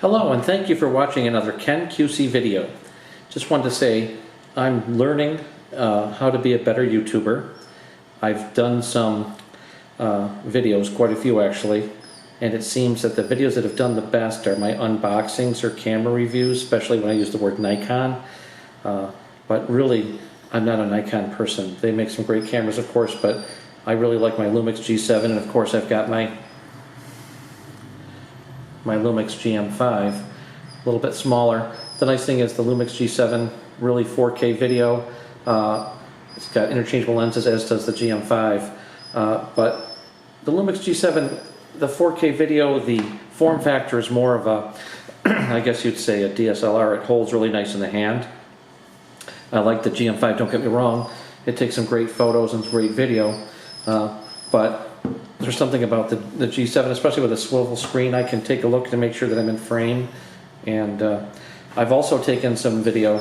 Hello, and thank you for watching another Ken QC video. Just wanted to say I'm learning how to be a better YouTuber. I've done some videos, quite a few actually, and it seems that the videos that have done the best are my unboxings or camera reviews, especially when I use the word Nikon. But really, I'm not a Nikon person. They make some great cameras, of course, but I really like my Lumix G7, and of course I've got my Lumix GM5, a little bit smaller. The nice thing is the Lumix G7, really 4K video. It's got interchangeable lenses, as does the GM5. But the Lumix G7, the 4K video, the form factor is more of a, I guess you'd say a DSLR. It holds really nice in the hand. I like the GM5, don't get me wrong. It takes some great photos and great video. But there's something about the G7, especially with a swivel screen. I can take a look to make sure that I'm in frame. And I've also taken some video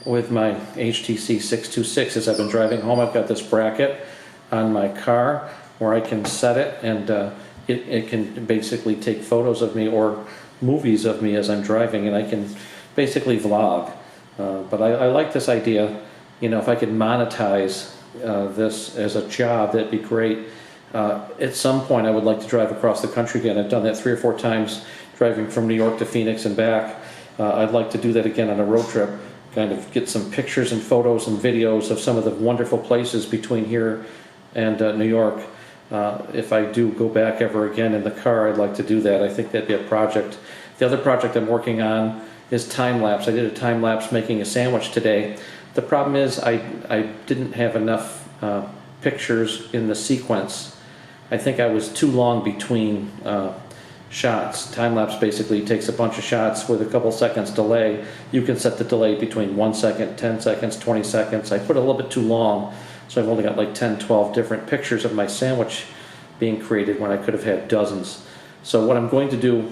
with my HTC 626 as I've been driving home. I've got this bracket on my car where I can set it, and it can basically take photos of me or movies of me as I'm driving, and I can basically vlog. But I like this idea. You know, if I could monetize this as a job, that'd be great. At some point I would like to drive across the country again. I've done that 3 or 4 times, driving from New York to Phoenix and back. I'd like to do that again on a road trip, kind of get some pictures and photos and videos of some of the wonderful places between here and New York. If I do go back ever again in the car, I'd like to do that. I think that'd be a project. The other project I'm working on is time-lapse. I did a time-lapse making a sandwich today. The problem is I didn't have enough pictures in the sequence. I think I was too long between shots. Time-lapse basically takes a bunch of shots with a couple seconds delay. You can set the delay between 1 second, 10 seconds, 20 seconds. I put a little bit too long, so I've only got like 10, 12 different pictures of my sandwich being created when I could have had dozens. So what I'm going to do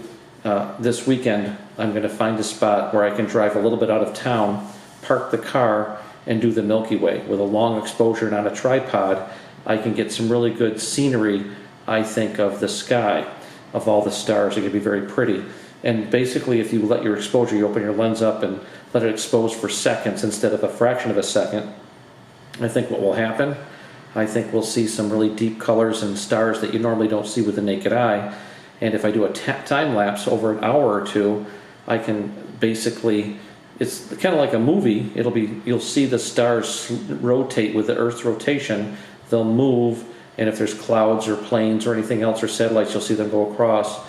this weekend, I'm going to find a spot where I can drive a little bit out of town, park the car, and do the Milky Way. With a long exposure and on a tripod, I can get some really good scenery, I think, of the sky, of all the stars. It can be very pretty. And basically, if you let your exposure, you open your lens up and let it expose for seconds instead of a fraction of a second, I think what will happen, I think we'll see some really deep colors and stars that you normally don't see with the naked eye. And if I do a time lapse over an hour or two, I can basically, it's kind of like a movie. You'll see the stars rotate with the Earth's rotation. They'll move, and if there's clouds or planes or anything else or satellites, you'll see them go across.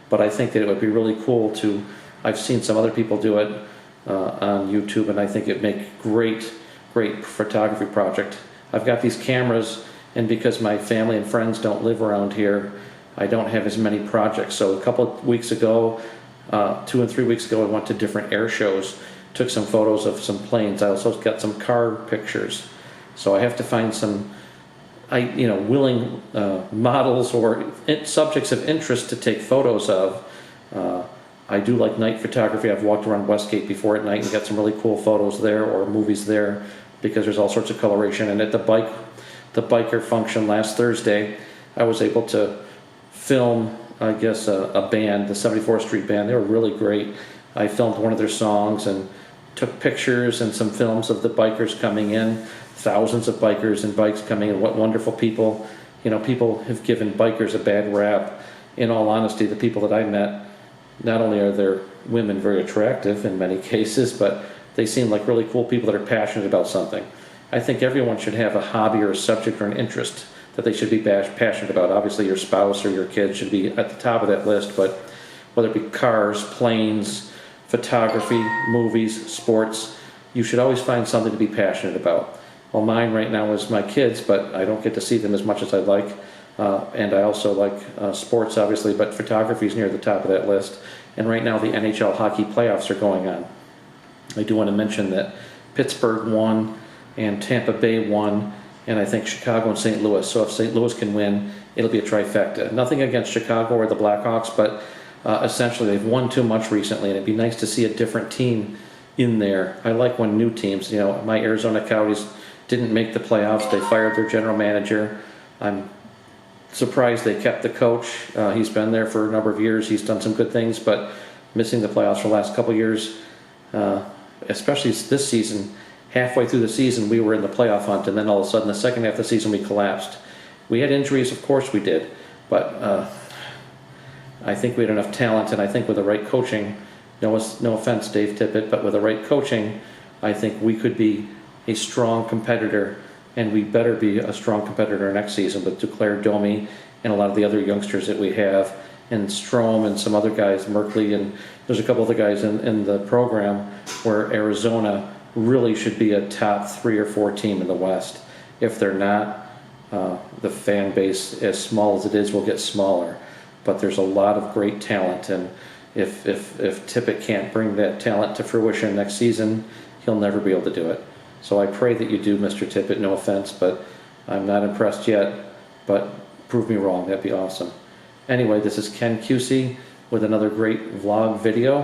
But I think that it would be really cool to, I've seen some other people do it on YouTube, and I think it'd make great photography project. I've got these cameras, and because my family and friends don't live around here, I don't have as many projects. So a couple of weeks ago, 2 and 3 weeks ago, I went to different air shows, took some photos of some planes. I also got some car pictures. So I have to find some willing models or subjects of interest to take photos of. I do like night photography. I've walked around Westgate before at night and got some really cool photos there, or movies there, because there's all sorts of coloration. And at the biker function last Thursday, I was able to film, I guess, a band, the 74th Street Band. They were really great. I filmed one of their songs and took pictures and some films of the bikers coming in. Thousands of bikers and bikes coming in. What wonderful people. You know, people have given bikers a bad rap. In all honesty, the people that I met, not only are their women very attractive in many cases, but they seem like really cool people that are passionate about something. I think everyone should have a hobby or a subject or an interest that they should be passionate about. Obviously, your spouse or your kids should be at the top of that list, but whether it be cars, planes, photography, movies, sports, you should always find something to be passionate about. Well, mine right now is my kids, but I don't get to see them as much as I'd like. And I also like sports, obviously, but photography is near the top of that list. And right now the NHL hockey playoffs are going on. I do want to mention that Pittsburgh won and Tampa Bay won, and I think Chicago and St. Louis. So if St. Louis can win, it'll be a trifecta. Nothing against Chicago or the Blackhawks, but essentially they've won too much recently, and it'd be nice to see a different team in there. I like when new teams, my Arizona Coyotes didn't make the playoffs. They fired their general manager. I'm surprised they kept the coach. He's been there for a number of years. He's done some good things, but missing the playoffs for the last couple of years, especially this season, halfway through the season we were in the playoff hunt, and then all of a sudden the second half of the season we collapsed. We had injuries, of course we did, but I think we had enough talent, and I think with the right coaching, no offense Dave Tippett, but with the right coaching, I think we could be a strong competitor, and we better be a strong competitor next season with Duclair, Domi, and a lot of the other youngsters that we have, and Strom and some other guys, Merkley, and there's a couple other guys in the program where Arizona really should be a top 3 or 4 team in the West. If they're not, the fan base, as small as it is, will get smaller. But there's a lot of great talent, and if Tippett can't bring that talent to fruition next season, he'll never be able to do it. So I pray that you do, Mr. Tippett, no offense, but I'm not impressed yet, but prove me wrong, that'd be awesome. Anyway, this is Ken QC with another great vlog video.